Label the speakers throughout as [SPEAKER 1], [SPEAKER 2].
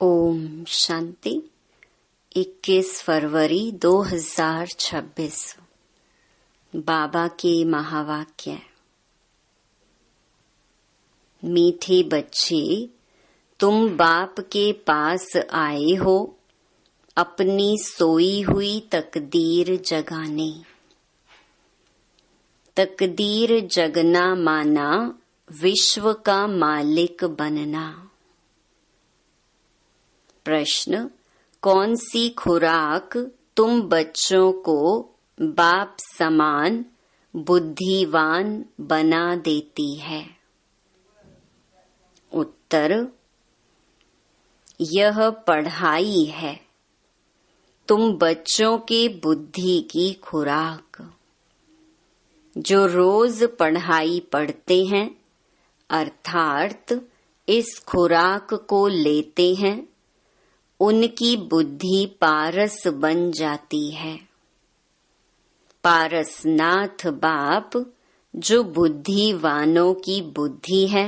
[SPEAKER 1] ओम शांति। 21 फरवरी 2026। बाबा के महावाक्य। मीठे बच्चे, तुम बाप के पास आए हो अपनी सोई हुई तकदीर जगाने। तकदीर जगना माना विश्व का मालिक बनना। प्रश्न, कौन सी खुराक तुम बच्चों को बाप समान बुद्धिवान बना देती है? उत्तर, यह पढ़ाई है। तुम बच्चों के बुद्धि की खुराक। जो रोज पढ़ाई पढ़ते हैं अर्थात इस खुराक को लेते हैं, उनकी बुद्धि पारस बन जाती है। पारसनाथ बाप जो बुद्धिवानों की बुद्धि है,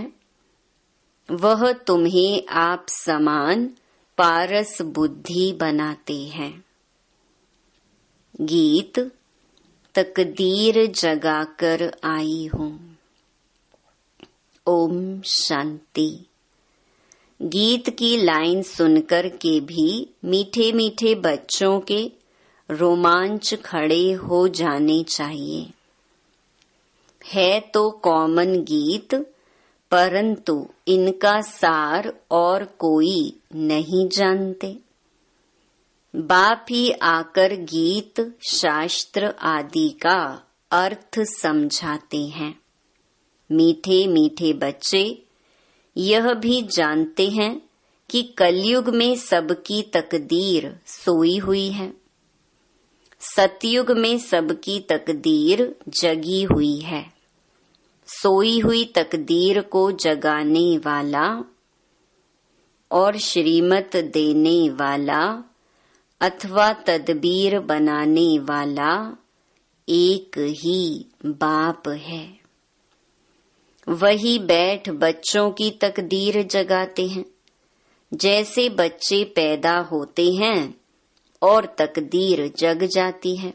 [SPEAKER 1] वह तुम्हें आप समान पारस बुद्धि बनाते हैं। गीत, तकदीर जगाकर आई हूँ। ओम शांति। गीत की लाइन सुनकर के भी मीठे मीठे बच्चों के रोमांच खड़े हो जाने चाहिए। है तो कॉमन गीत, परंतु इनका सार और कोई नहीं जानते। बाप ही आकर गीत शास्त्र आदि का अर्थ समझाते हैं। मीठे मीठे बच्चे यह भी जानते हैं कि कलयुग में सबकी तकदीर सोई हुई है, सतयुग में सबकी तकदीर जगी हुई है। सोई हुई तकदीर को जगाने वाला और श्रीमत देने वाला अथवा तदबीर बनाने वाला एक ही बाप है। वही बैठ बच्चों की तकदीर जगाते हैं। जैसे बच्चे पैदा होते हैं और तकदीर जग जाती है।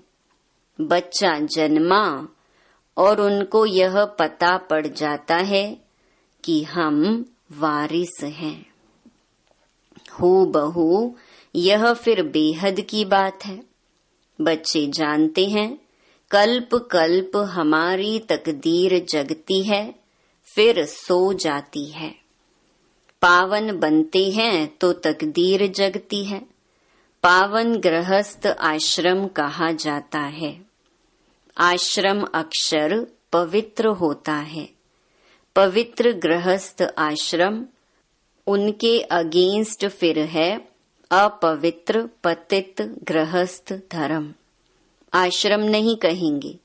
[SPEAKER 1] बच्चा जन्मा और उनको यह पता पड़ जाता है कि हम वारिस हैं। हूबहू यह फिर बेहद की बात है। बच्चे जानते हैं कल्प कल्प हमारी तकदीर जगती है, फिर सो जाती है। पावन बनते हैं तो तकदीर जगती है। पावन गृहस्थ आश्रम कहा जाता है। आश्रम अक्षर पवित्र होता है। पवित्र गृहस्थ आश्रम, उनके अगेंस्ट फिर है अपवित्र पतित गृहस्थ धर्म। आश्रम नहीं कहेंगे,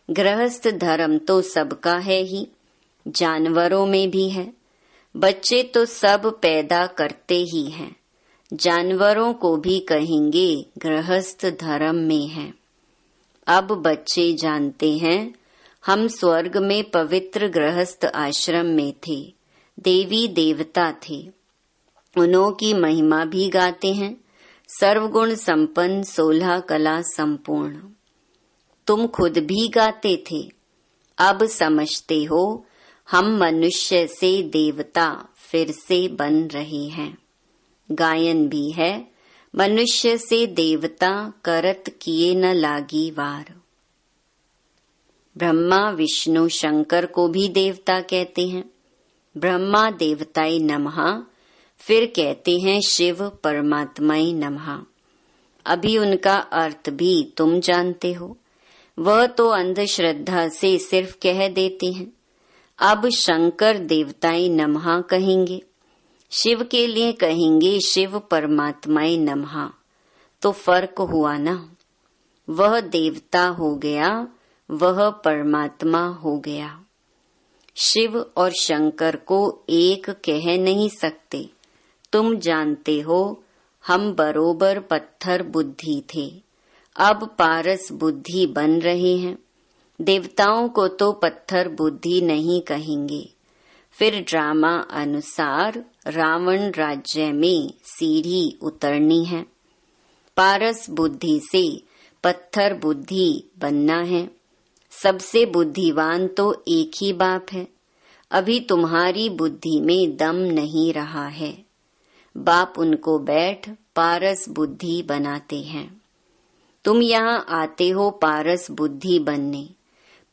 [SPEAKER 1] गृहस्थ धर्म तो सबका है ही, जानवरों में भी है। बच्चे तो सब पैदा करते ही हैं, जानवरों को भी कहेंगे गृहस्थ धर्म में है। अब बच्चे जानते हैं हम स्वर्ग में पवित्र गृहस्थ आश्रम में थे, देवी देवता थे। उन्हों की महिमा भी गाते हैं। सर्वगुण संपन्न 16 कला संपूर्ण। तुम खुद भी गाते थे, अब समझते हो हम मनुष्य से देवता फिर से बन रहे हैं। गायन भी है, मनुष्य से देवता करत किए न लागी वार। ब्रह्मा विष्णु शंकर को भी देवता कहते हैं। ब्रह्मा देवताय नमः, फिर कहते हैं शिव परमात्माय नमः। अभी उनका अर्थ भी तुम जानते हो। वह तो अंधश्रद्धा से सिर्फ कह देते हैं। अब शंकर देवताय नमः कहेंगे, शिव के लिए कहेंगे शिव परमात्माय नमः। तो फर्क हुआ ना, वह देवता हो गया, वह परमात्मा हो गया। शिव और शंकर को एक कह नहीं सकते। तुम जानते हो हम बरोबर पत्थर बुद्धि थे, अब पारस बुद्धि बन रहे हैं। देवताओं को तो पत्थर बुद्धि नहीं कहेंगे। फिर ड्रामा अनुसार रावण राज्य में सीढ़ी उतरनी है। पारस बुद्धि से पत्थर बुद्धि बनना है। सबसे बुद्धिवान तो एक ही बाप है। अभी तुम्हारी बुद्धि में दम नहीं रहा है। बाप उनको बैठ पारस बुद्धि बनाते हैं। तुम यहाँ आते हो पारस बुद्धि बनने।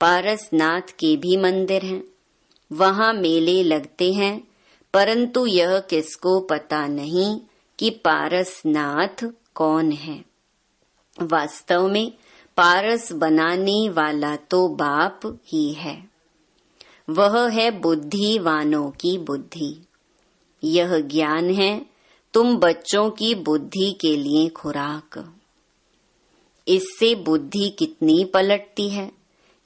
[SPEAKER 1] पारसनाथ के भी मंदिर हैं, वहाँ मेले लगते हैं, परंतु यह किसको पता नहीं कि पारसनाथ कौन है। वास्तव में पारस बनाने वाला तो बाप ही है। वह है बुद्धिवानों की बुद्धि। यह ज्ञान है तुम बच्चों की बुद्धि के लिए खुराक। इससे बुद्धि कितनी पलटती है।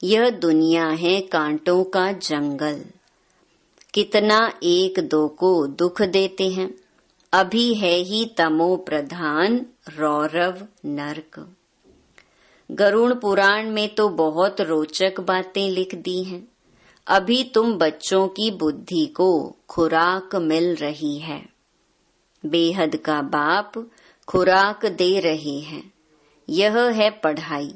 [SPEAKER 1] यह दुनिया है कांटों का जंगल। कितना एक दो को दुख देते हैं। अभी है ही तमो प्रधान रौरव नरक। गरुड़ पुराण में तो बहुत रोचक बातें लिख दी हैं। अभी तुम बच्चों की बुद्धि को खुराक मिल रही है। बेहद का बाप खुराक दे रहे हैं। यह है पढ़ाई।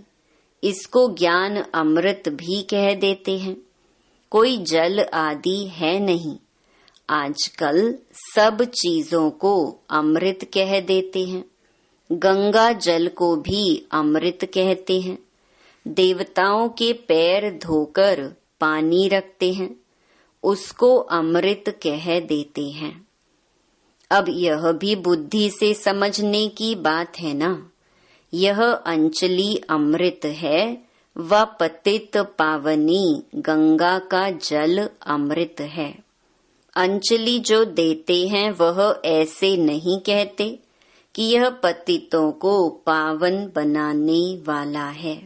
[SPEAKER 1] इसको ज्ञान अमृत भी कह देते हैं। कोई जल आदि है नहीं। आजकल सब चीजों को अमृत कह देते हैं। गंगा जल को भी अमृत कहते हैं। देवताओं के पैर धोकर पानी रखते हैं, उसको अमृत कह देते हैं। अब यह भी बुद्धि से समझने की बात है ना। यह अंचली अमृत है व पतित पावनी गंगा का जल अमृत है। अंचली जो देते हैं वह ऐसे नहीं कहते कि यह पतितों को पावन बनाने वाला है।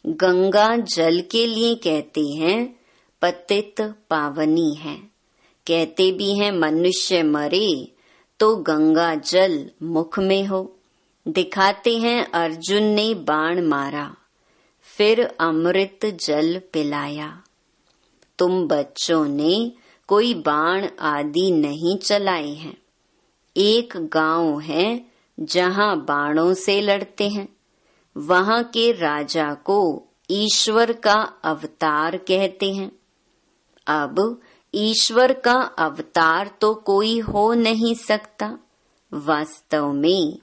[SPEAKER 1] गंगा जल के लिए कहते हैं पतित पावनी है। कहते भी हैं मनुष्य मरे तो गंगा जल मुख में हो। दिखाते हैं अर्जुन ने बाण मारा, फिर अमृत जल पिलाया। तुम बच्चों ने कोई बाण आदि नहीं चलाए हैं। एक गांव है जहां बाणों से लड़ते हैं। वहां के राजा को ईश्वर का अवतार कहते हैं। अब ईश्वर का अवतार तो कोई हो नहीं सकता। वास्तव में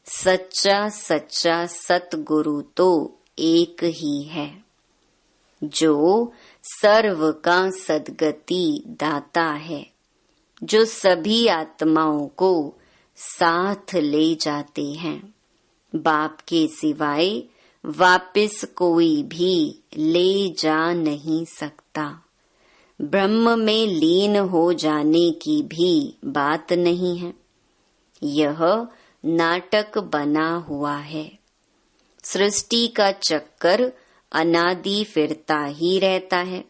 [SPEAKER 1] सच्चा सच्चा सतगुरु तो एक ही है, जो सर्व का सद्गति दाता है, जो सभी आत्माओं को साथ ले जाते हैं। बाप के सिवाय वापिस कोई भी ले जा नहीं सकता। ब्रह्म में लीन हो जाने की भी बात नहीं है। यह नाटक बना हुआ है। सृष्टि का चक्कर अनादि फिरता ही रहता है।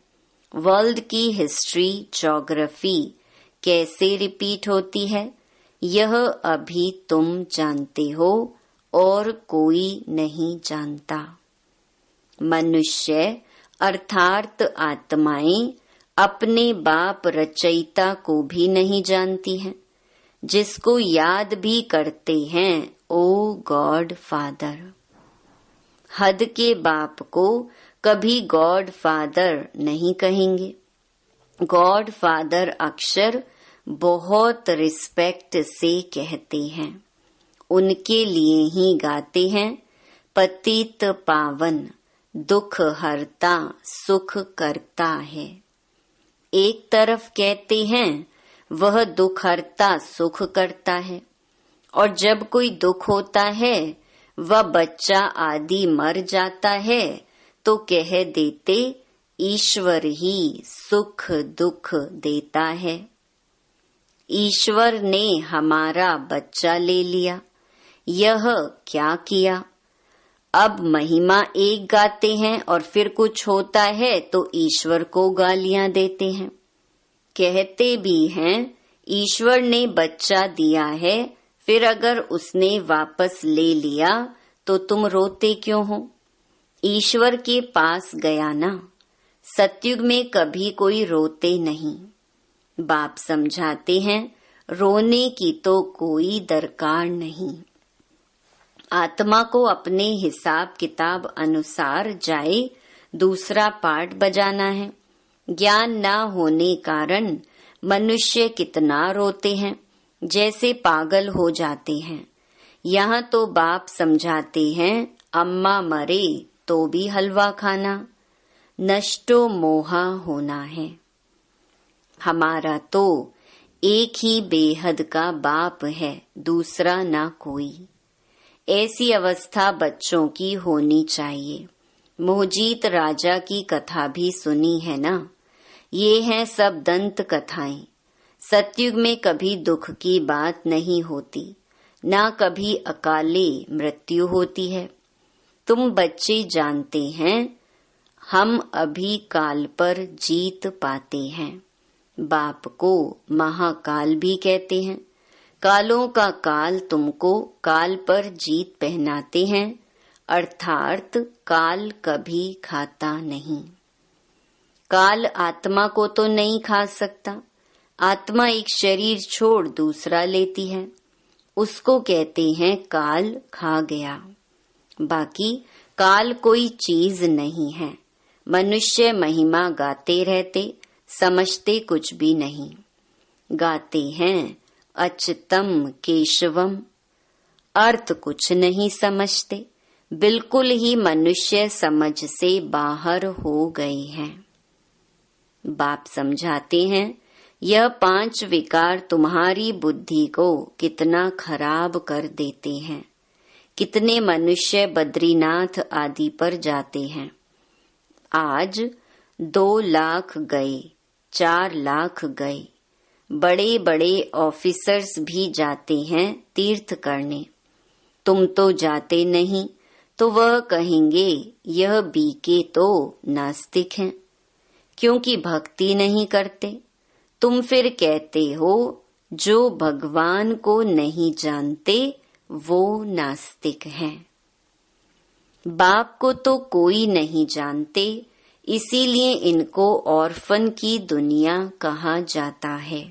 [SPEAKER 1] वर्ल्ड की हिस्ट्री, ज्योग्राफी कैसे रिपीट होती है, यह अभी तुम जानते हो और कोई नहीं जानता। मनुष्य अर्थात आत्माएं अपने बाप रचयिता को भी नहीं जानती हैं, जिसको याद भी करते हैं ओ गॉड फादर। हद के बाप को कभी गॉड फादर नहीं कहेंगे। गॉड फादर अक्षर बहुत रिस्पेक्ट से कहते हैं। उनके लिए ही गाते हैं पतित पावन, दुख हरता सुख करता है। एक तरफ कहते हैं वह दुख हरता सुख करता है, और जब कोई दुख होता है, वह बच्चा आदि मर जाता है, तो कह देते ईश्वर ही सुख दुख देता है। ईश्वर ने हमारा बच्चा ले लिया, यह क्या किया। अब महिमा एक गाते हैं और फिर कुछ होता है तो ईश्वर को गालियां देते हैं। कहते भी हैं ईश्वर ने बच्चा दिया है, फिर अगर उसने वापस ले लिया तो तुम रोते क्यों हो। ईश्वर के पास गया ना। सतयुग में कभी कोई रोते नहीं। बाप समझाते हैं रोने की तो कोई दरकार नहीं। आत्मा को अपने हिसाब किताब अनुसार जाए दूसरा पार्ट बजाना है। ज्ञान न होने कारण मनुष्य कितना रोते हैं, जैसे पागल हो जाते हैं। यहाँ तो बाप समझाते हैं, अम्मा मरे तो भी हलवा खाना, नष्टो मोहा होना है। हमारा तो एक ही बेहद का बाप है, दूसरा ना कोई। ऐसी अवस्था बच्चों की होनी चाहिए। मोहजीत राजा की कथा भी सुनी है ना? ये हैं सब दंत कथाएं। सतयुग में कभी दुख की बात नहीं होती, ना कभी अकाले मृत्यु होती है। तुम बच्चे जानते हैं, हम अभी काल पर जीत पाते हैं। बाप को महाकाल भी कहते हैं। कालों का काल तुमको काल पर जीत पहनाते हैं, अर्थात काल कभी खाता नहीं। काल आत्मा को तो नहीं खा सकता। आत्मा एक शरीर छोड़ दूसरा लेती है, उसको कहते हैं काल खा गया। बाकी काल कोई चीज नहीं है। मनुष्य महिमा गाते रहते, समझते कुछ भी नहीं। गाते हैं अच्युतम केशवम, अर्थ कुछ नहीं समझते। बिल्कुल ही मनुष्य समझ से बाहर हो गए हैं। बाप समझाते हैं, यह 5 विकार तुम्हारी बुद्धि को कितना खराब कर देते हैं। कितने मनुष्य बद्रीनाथ आदि पर जाते हैं। आज 2 लाख गए, 4 लाख गए। बड़े बड़े ऑफिसर्स भी जाते हैं तीर्थ करने। तुम तो जाते नहीं, तो वह कहेंगे यह बीके तो नास्तिक हैं, क्योंकि भक्ति नहीं करते। तुम फिर कहते हो जो भगवान को नहीं जानते वो नास्तिक हैं। बाप को तो कोई नहीं जानते, इसीलिए इनको ऑर्फन की दुनिया कहा जाता है।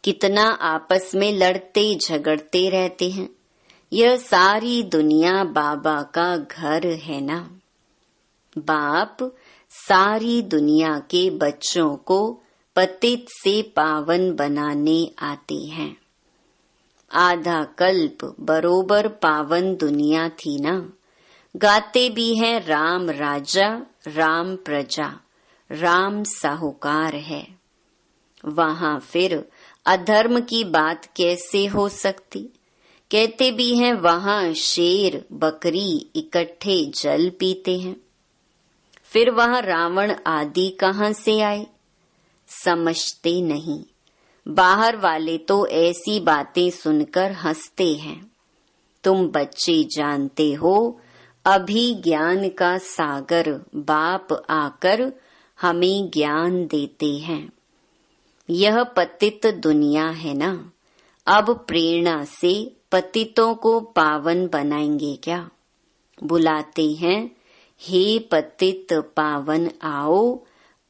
[SPEAKER 1] कितना आपस में लड़ते झगड़ते रहते हैं। यह सारी दुनिया बाबा का घर है ना। बाप सारी दुनिया के बच्चों को पतित से पावन बनाने आते हैं। आधा कल्प बरोबर पावन दुनिया थी ना। गाते भी हैं राम राजा, राम प्रजा, राम साहूकार है। वहां फिर अधर्म की बात कैसे हो सकती? कहते भी हैं वहां शेर बकरी इकट्ठे जल पीते हैं। फिर वहां रावण आदि कहां से आए? समझते नहीं। बाहर वाले तो ऐसी बातें सुनकर हंसते हैं। तुम बच्चे जानते हो, अभी ज्ञान का सागर बाप आकर हमें ज्ञान देते हैं। यह पतित दुनिया है ना। अब प्रेरणा से पतितों को पावन बनाएंगे क्या? बुलाते हैं, हे पतित पावन आओ,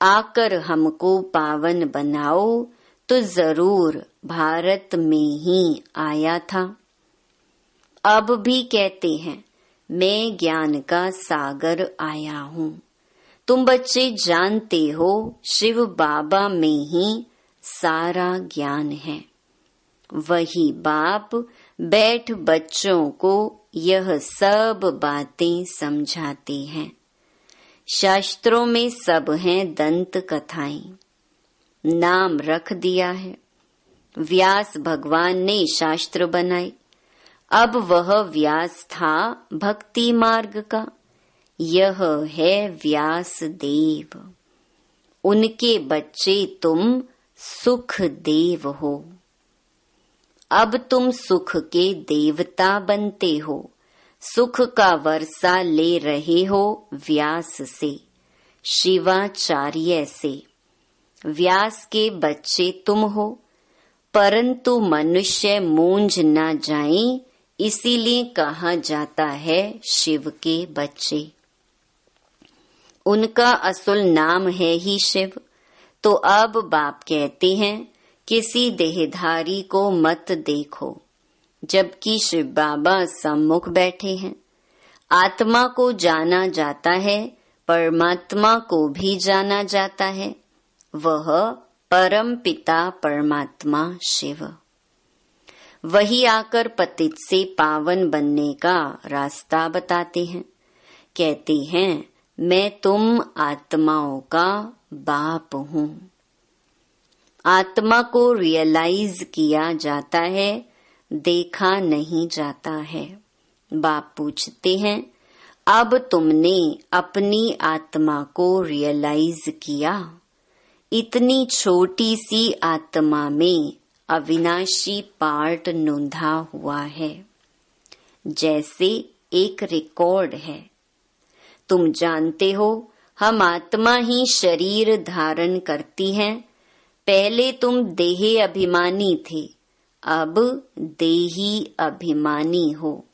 [SPEAKER 1] आकर हमको पावन बनाओ। तो जरूर भारत में ही आया था। अब भी कहते हैं, मैं ज्ञान का सागर आया हूँ। तुम बच्चे जानते हो, शिव बाबा में ही सारा ज्ञान है। वही बाप बैठ बच्चों को यह सब बातें समझाते हैं। शास्त्रों में सब हैं दंत कथाएं। नाम रख दिया है। व्यास भगवान ने शास्त्र बनाए। अब वह व्यास था भक्ति मार्ग का। यह है व्यास देव। उनके बच्चे तुम सुख देव हो। अब तुम सुख के देवता बनते हो। सुख का वर्षा ले रहे हो व्यास से, शिवाचार्य से। व्यास के बच्चे तुम हो, परंतु मनुष्य मूंझ न जाएं, इसीलिए कहा जाता है शिव के बच्चे। उनका असुल नाम है ही शिव। तो अब बाप कहते हैं किसी देहधारी को मत देखो, जबकि शिव बाबा सम्मुख बैठे हैं। आत्मा को जाना जाता है, परमात्मा को भी जाना जाता है। वह परम पिता परमात्मा शिव। वही आकर पतित से पावन बनने का रास्ता बताते हैं। कहते हैं, मैं तुम आत्माओं का बाप हूँ। आत्मा को रियलाइज किया जाता है, देखा नहीं जाता है। बाप पूछते हैं, अब तुमने अपनी आत्मा को रियलाइज किया? इतनी छोटी सी आत्मा में अविनाशी पार्ट नोंधा हुआ है, जैसे एक रिकॉर्ड है। तुम जानते हो, हम आत्मा ही शरीर धारण करती हैं। पहले तुम देह अभिमानी थे, अब देही अभिमानी हो।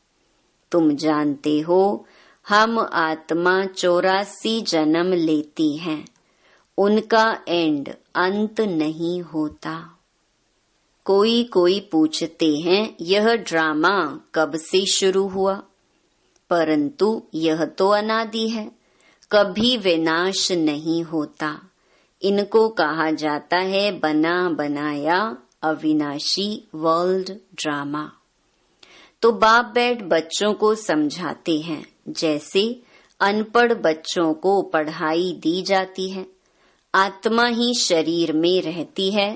[SPEAKER 1] तुम जानते हो, हम आत्मा 84 जन्म लेती हैं, उनका एंड अंत नहीं होता। कोई पूछते हैं, यह ड्रामा कब से शुरू हुआ? परंतु यह तो अनादि है, कभी विनाश नहीं होता। इनको कहा जाता है बना बनाया अविनाशी वर्ल्ड ड्रामा। तो बाप बैठ बच्चों को समझाते हैं, जैसे अनपढ़ बच्चों को पढ़ाई दी जाती है। आत्मा ही शरीर में रहती है।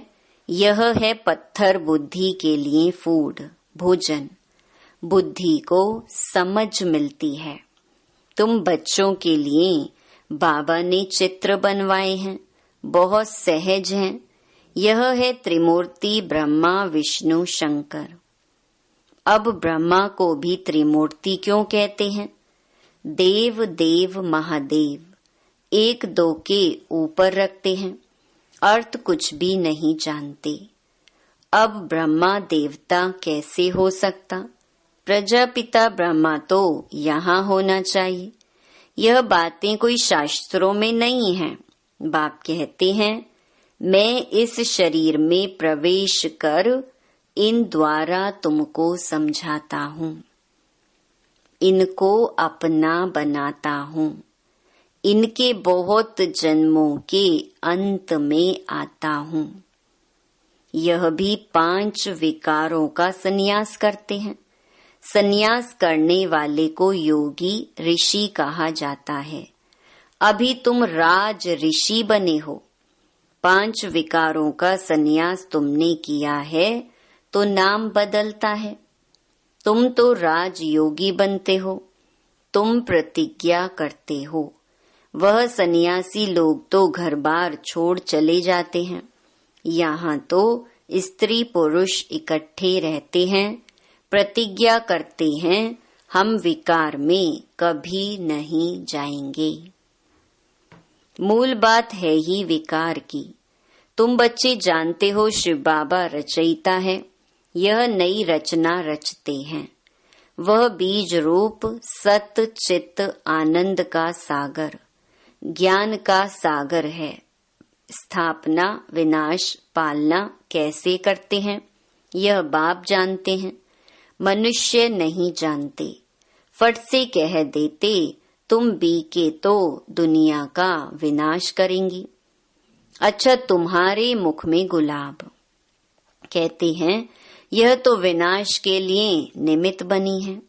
[SPEAKER 1] यह है पत्थर बुद्धि के लिए फूड, भोजन। बुद्धि को समझ मिलती है। तुम बच्चों के लिए बाबा ने चित्र बनवाए हैं, बहुत सहज हैं। यह है त्रिमूर्ति ब्रह्मा विष्णु शंकर। अब ब्रह्मा को भी त्रिमूर्ति क्यों कहते हैं? देव देव महादेव, एक दो के ऊपर रखते हैं, अर्थ कुछ भी नहीं जानते। अब ब्रह्मा देवता कैसे हो सकता? प्रजापिता ब्रह्मा तो यहाँ होना चाहिए। यह बातें कोई शास्त्रों में नहीं हैं। बाप कहते हैं, मैं इस शरीर में प्रवेश कर इन द्वारा तुमको समझाता हूँ, इनको अपना बनाता हूँ। इनके बहुत जन्मों के अंत में आता हूँ। यह भी 5 विकारों का संन्यास करते हैं। संन्यास करने वाले को योगी ऋषि कहा जाता है। अभी तुम राज ऋषि बने हो। 5 विकारों का संन्यास तुमने किया है तो नाम बदलता है। तुम तो राज योगी बनते हो। तुम प्रतिज्ञा करते हो। वह सन्यासी लोग तो घर बार छोड़ चले जाते हैं। यहाँ तो स्त्री पुरुष इकट्ठे रहते हैं, प्रतिज्ञा करते हैं, हम विकार में कभी नहीं जाएंगे। मूल बात है ही विकार की। तुम बच्चे जानते हो, शिव बाबा रचयिता है। यह नई रचना रचते हैं। वह बीज रूप सत चित आनंद का सागर, ज्ञान का सागर है। स्थापना विनाश पालना कैसे करते हैं, यह बाप जानते हैं। मनुष्य नहीं जानते। फट से कह देते, तुम बी के तो दुनिया का विनाश करेंगी। अच्छा, तुम्हारे मुख में गुलाब। कहते हैं, यह तो विनाश के लिए निमित्त बनी है।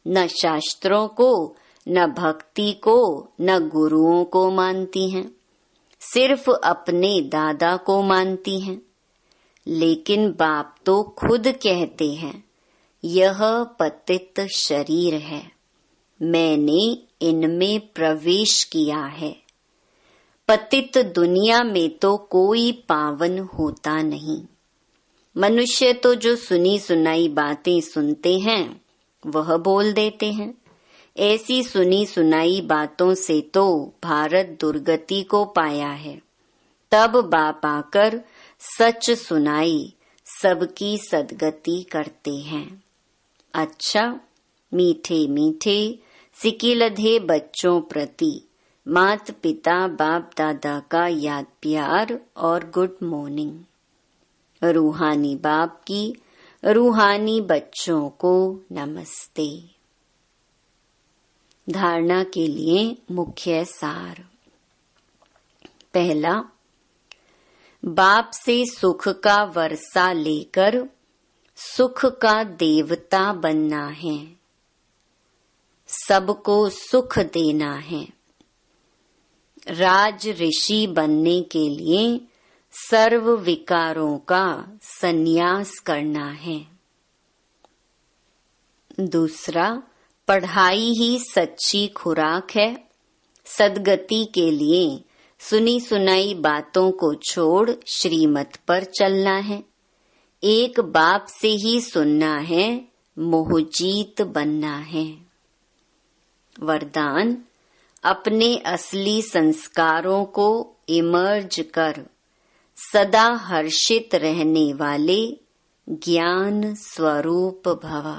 [SPEAKER 1] न शास्त्रों को, न भक्ति को, न गुरुओं को मानती हैं, सिर्फ अपने दादा को मानती हैं। लेकिन बाप तो खुद कहते हैं, यह पतित शरीर है, मैंने इनमें प्रवेश किया है। पतित दुनिया में तो कोई पावन होता नहीं। मनुष्य तो जो सुनी सुनाई बातें सुनते हैं वह बोल देते हैं। ऐसी सुनी सुनाई बातों से तो भारत दुर्गति को पाया है। तब बाप आकर सच सुनाई, सबकी सदगति करते हैं। अच्छा, मीठे मीठे सिकिलधे बच्चों प्रति मात पिता बाप दादा का याद प्यार और गुड मॉर्निंग। रूहानी बाप की रूहानी बच्चों को नमस्ते। धारणा के लिए मुख्य सार। पहला, बाप से सुख का वर्षा लेकर सुख का देवता बनना है। सबको सुख देना है। राज ऋषि बनने के लिए सर्व विकारों का संन्यास करना है। दूसरा, पढ़ाई ही सच्ची खुराक है। सद्गति के लिए सुनी सुनाई बातों को छोड़ श्रीमत पर चलना है। एक बाप से ही सुनना है, मोहजीत बनना है। वरदान, अपने असली संस्कारों को इमर्ज कर सदा हर्षित रहने वाले ज्ञान स्वरूप भव।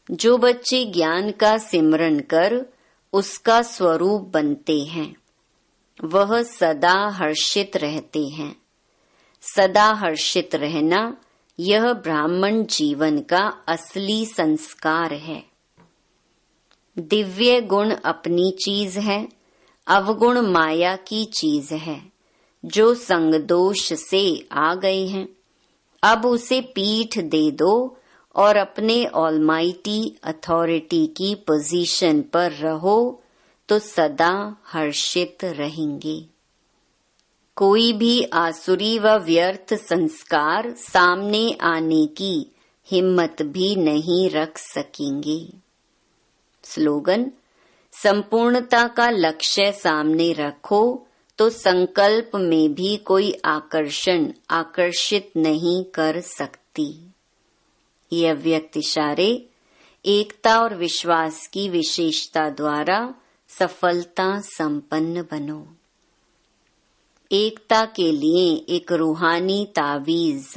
[SPEAKER 1] जो बच्चे ज्ञान का सिमरन कर उसका स्वरूप बनते हैं, वह सदा हर्षित रहते हैं। सदा हर्षित रहना यह ब्राह्मण जीवन का असली संस्कार है। दिव्य गुण अपनी चीज है, अवगुण माया की चीज है, जो संग दोष से आ गए हैं। अब उसे पीठ दे दो और अपने ऑलमाइटी अथॉरिटी की पोजीशन पर रहो तो सदा हर्षित रहेंगे। कोई भी आसुरी व व्यर्थ संस्कार सामने आने की हिम्मत भी नहीं रख सकेंगे। स्लोगन, संपूर्णता का लक्ष्य सामने रखो तो संकल्प में भी कोई आकर्षण आकर्षित नहीं कर सकती। ये अव्यक्त इशारे एकता और विश्वास की विशेषता द्वारा सफलता संपन्न बनो। एकता के लिए एक रूहानी तावीज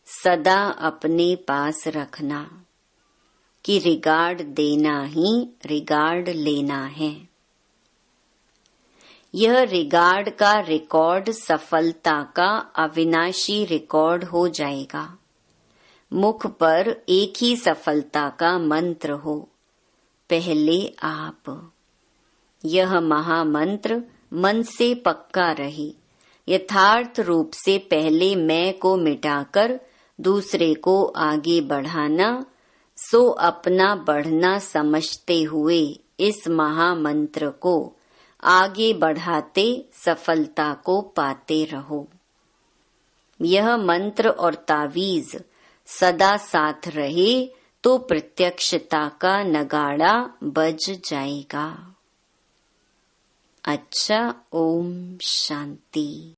[SPEAKER 1] सदा अपने पास रखना कि रिगार्ड देना ही रिगार्ड लेना है। यह रिगार्ड का रिकॉर्ड सफलता का अविनाशी रिकॉर्ड हो जाएगा। मुख पर एक ही सफलता का मंत्र हो, पहले आप। यह महामंत्र मन से पक्का रहे। यथार्थ रूप से पहले मैं को मिटाकर दूसरे को आगे बढ़ाना, सो अपना बढ़ना समझते हुए इस महामंत्र को आगे बढ़ाते सफलता को पाते रहो। यह मंत्र और तावीज सदा साथ रहे तो प्रत्यक्षता का नगाड़ा बज जाएगा। अच्छा, ओम शांति।